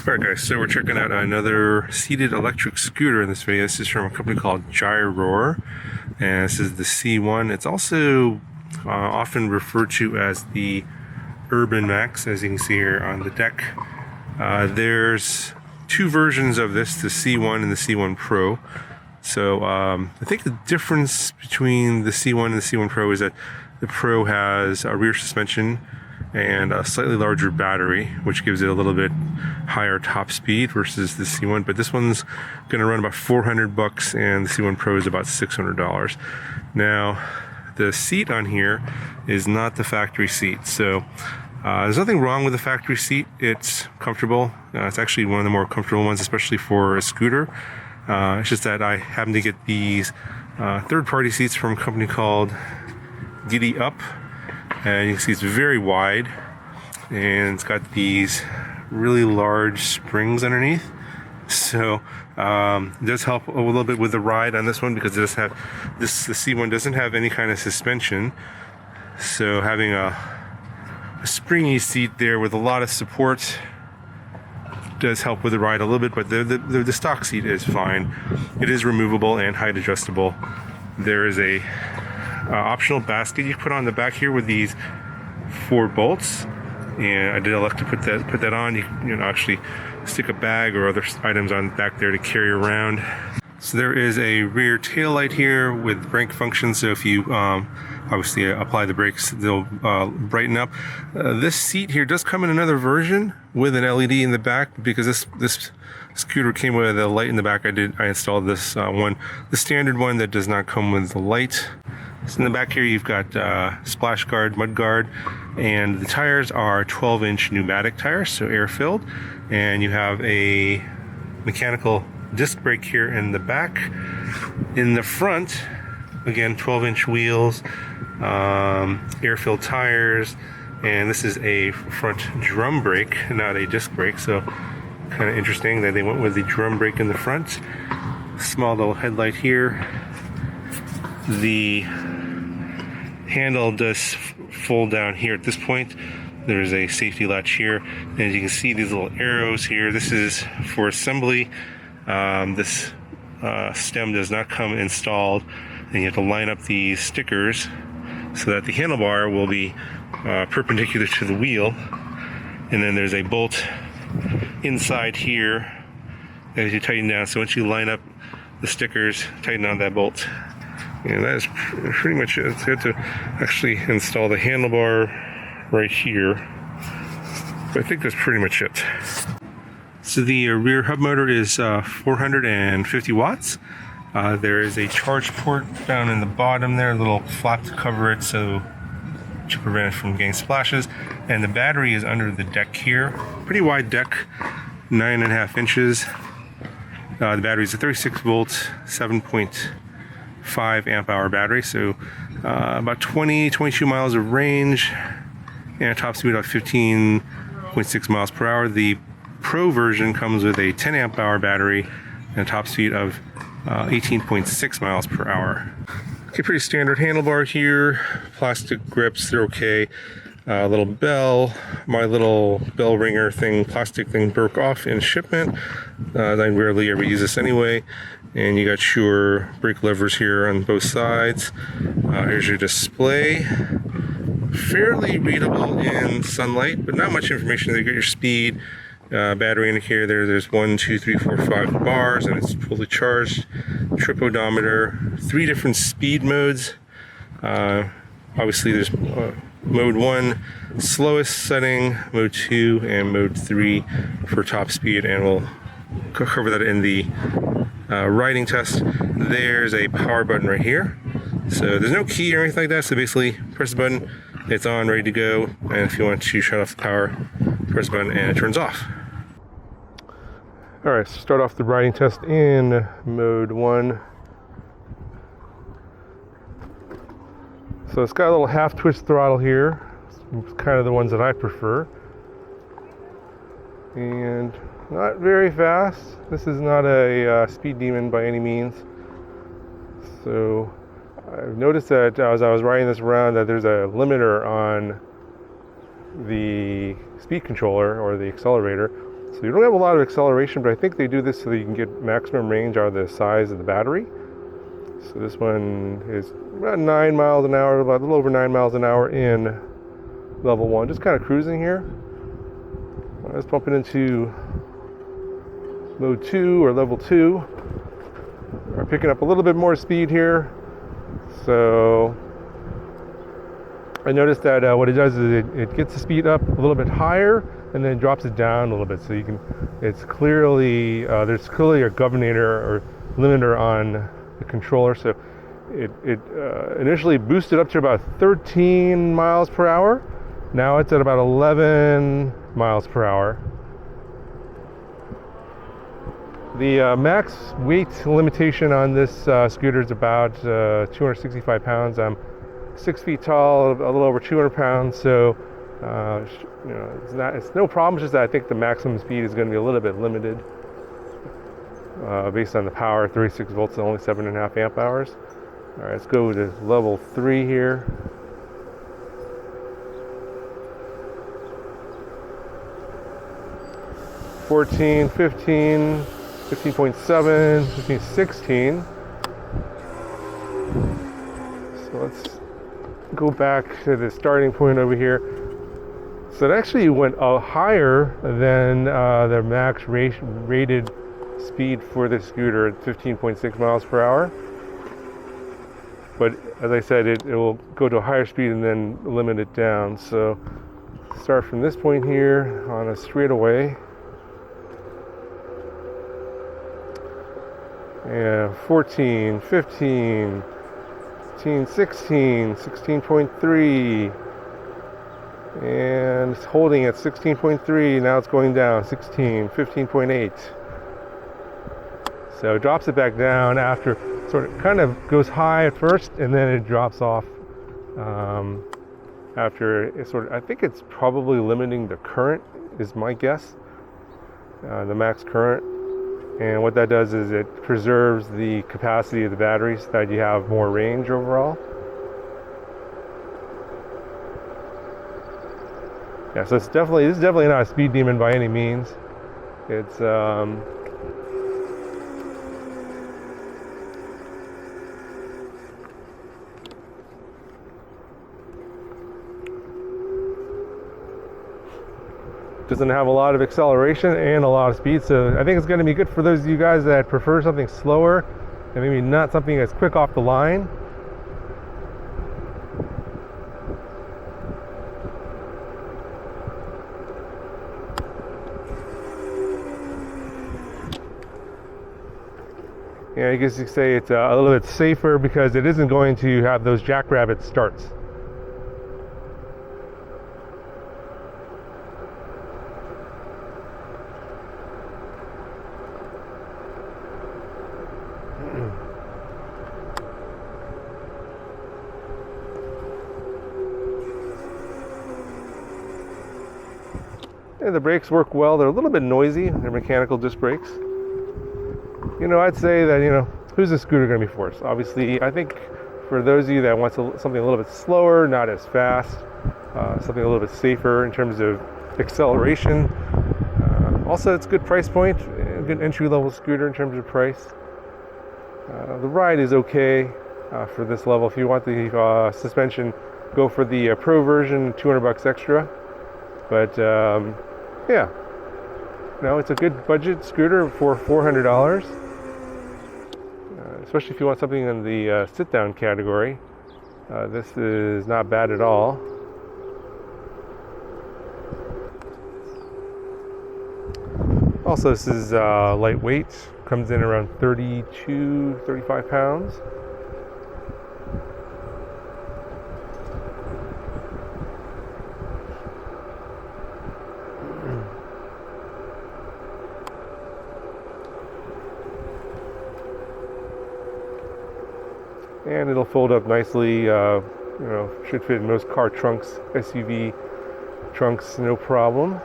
Alright guys, so we're checking out another seated electric scooter in this video. This is from a company called Gyroor, and this is the C1. It's also often referred to as the Urbanmax, as you can see here on the deck. There's two versions of this, the C1 and the C1 Pro. So I think the difference between the C1 and the C1 Pro is that the Pro has a rear suspension and a slightly larger battery, which gives it a little bit higher top speed versus the C1. But this one's going to run about $400, and the C1 Pro is about $600. Now, the seat on here is not the factory seat, so there's nothing wrong with the factory seat. It's comfortable. It's actually one of the more comfortable ones, especially for a scooter. It's just that I happen to get these third-party seats from a company called Giddy Up. And you can see it's very wide, and it's got these really large springs underneath. So it does help a little bit with the ride on this one, because it does have the C1 doesn't have any kind of suspension. So having a springy seat there with a lot of support does help with the ride a little bit, but the stock seat is fine. It is removable and height adjustable. There is a optional basket you put on the back here with these 4 bolts, and I did elect to put that on. You can actually stick a bag or other items on back there to carry around. So there is a rear tail light here with brake function, so if you obviously apply the brakes, they'll brighten up. This seat here does come in another version with an LED in the back, because this scooter came with a light in the back. I installed this one, the standard one that does not come with the light. So in the back here you've got splash guard, mud guard, and the tires are 12-inch pneumatic tires, so air-filled, and you have a mechanical disc brake here in the back. In the front, again, 12-inch wheels, air-filled tires, and this is a front drum brake, not a disc brake, so kind of interesting that they went with the drum brake in the front. Small little headlight here. The handle does fold down here at this point. There's a safety latch here, and as you can see, these little arrows here, this is for assembly. This stem does not come installed, and you have to line up these stickers so that the handlebar will be perpendicular to the wheel. And then there's a bolt inside here as you tighten down. So once you line up the stickers, tighten on that bolt. And that is pretty much it. So you have to actually install the handlebar right here. But I think that's pretty much it. So the rear hub motor is 450 watts. There is a charge port down in the bottom there, a little flap to cover it so to prevent it from getting splashes. And the battery is under the deck here. Pretty wide deck, 9.5 inches. The battery is a 36 volt, 7.5 amp hour battery, so about 22 miles of range, and a top speed of 15.6 miles per hour. The Pro version comes with a 10 amp hour battery and a top speed of 18.6 miles per hour. Okay, pretty standard handlebar here, plastic grips, they're okay. Little bell, my little bell ringer thing, plastic thing broke off in shipment. I rarely ever use this anyway. And you got your brake levers here on both sides. Here's your display. Fairly readable in sunlight, but not much information. You got your speed, battery indicator there. There's 1, 2, 3, 4, 5 bars, and it's fully charged. Trip odometer, 3 different speed modes. Obviously there's mode 1, slowest setting, mode 2, and mode 3 for top speed, and we'll cover that in the riding test. There's a power button right here. So there's no key or anything like that, so basically press the button, it's on, ready to go, and if you want to shut off the power, press the button and it turns off. Alright, so start off the riding test in mode 1. So it's got a little half twist throttle here. It's kind of the ones that I prefer. And not very fast. This is not a speed demon by any means. So I've noticed that as I was riding this around that there's a limiter on the speed controller or the accelerator. So you don't have a lot of acceleration, but I think they do this so that you can get maximum range out of the size of the battery. So this one is about 9 miles an hour, about a little over 9 miles an hour in level 1. Just kind of cruising here. Let's pump it into mode 2 or level 2. We're picking up a little bit more speed here. So I noticed that what it does is it gets the speed up a little bit higher and then drops it down a little bit. So you can, it's clearly, there's clearly a governor or limiter on the controller. So it initially boosted up to about 13 miles per hour. Now it's at about 11 miles per hour. The max weight limitation on this scooter is about 265 pounds. I'm 6 feet tall, a little over 200 pounds, so you know, it's no problem. It's just that I think the maximum speed is going to be a little bit limited based on the power. 36 volts and only 7.5 amp hours. All right, let's go to level 3 here. $14, $15, $15.7, $15, $16. So let's go back to the starting point over here. So it actually went higher than the max rated speed for the scooter at 15.6 miles per hour. But as I said, it will go to a higher speed and then limit it down. So start from this point here on a straightaway. Yeah, 14, 15, 15, 16, 16.3, and it's holding at 16.3. Now it's going down, 16, 15.8. So it drops it back down after, sort of kind of goes high at first and then it drops off after it sort of, I think it's probably limiting the current is my guess, the max current. And what that does is it preserves the capacity of the battery so that you have more range overall. Yeah, so this is definitely not a speed demon by any means. It's doesn't have a lot of acceleration and a lot of speed, so I think it's going to be good for those of you guys that prefer something slower and maybe not something that's quick off the line. Yeah, I guess you could say it's a little bit safer because it isn't going to have those jackrabbit starts. And the brakes work well. They're a little bit noisy. They're mechanical disc brakes. You know, I'd say that, you know, who's the scooter going to be for? So obviously, I think for those of you that want something a little bit slower, not as fast, something a little bit safer in terms of acceleration. Also, it's a good price point, a good entry-level scooter in terms of price. The ride is okay for this level. If you want the suspension, go for the Pro version, $200 extra. But yeah, no, it's a good budget scooter for $400, especially if you want something in the sit-down category. This is not bad at all. Also, this is lightweight, comes in around 32, 35 pounds. And it'll fold up nicely, you know, should fit in most car trunks, SUV trunks, no problem.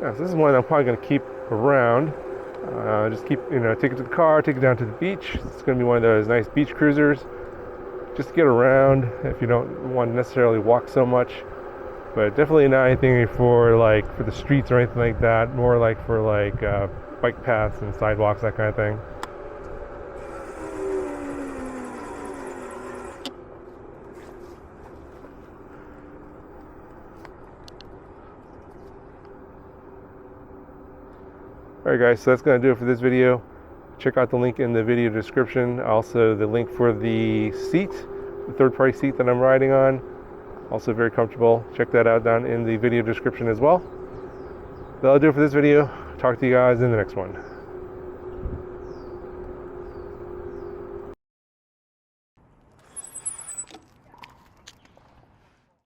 Yeah, so this is one I'm probably going to keep around. Just keep, you know, take it to the car, take it down to the beach. It's going to be one of those nice beach cruisers. Just to get around if you don't want to necessarily walk so much. but definitely not anything for the streets or anything like that. More like for bike paths and sidewalks, that kind of thing. Alright guys, so that's going to do it for this video. Check out the link in the video description. Also the link for the seat, the third-party seat that I'm riding on. Also very comfortable. Check that out down in the video description as well. That'll do it for this video. Talk to you guys in the next one.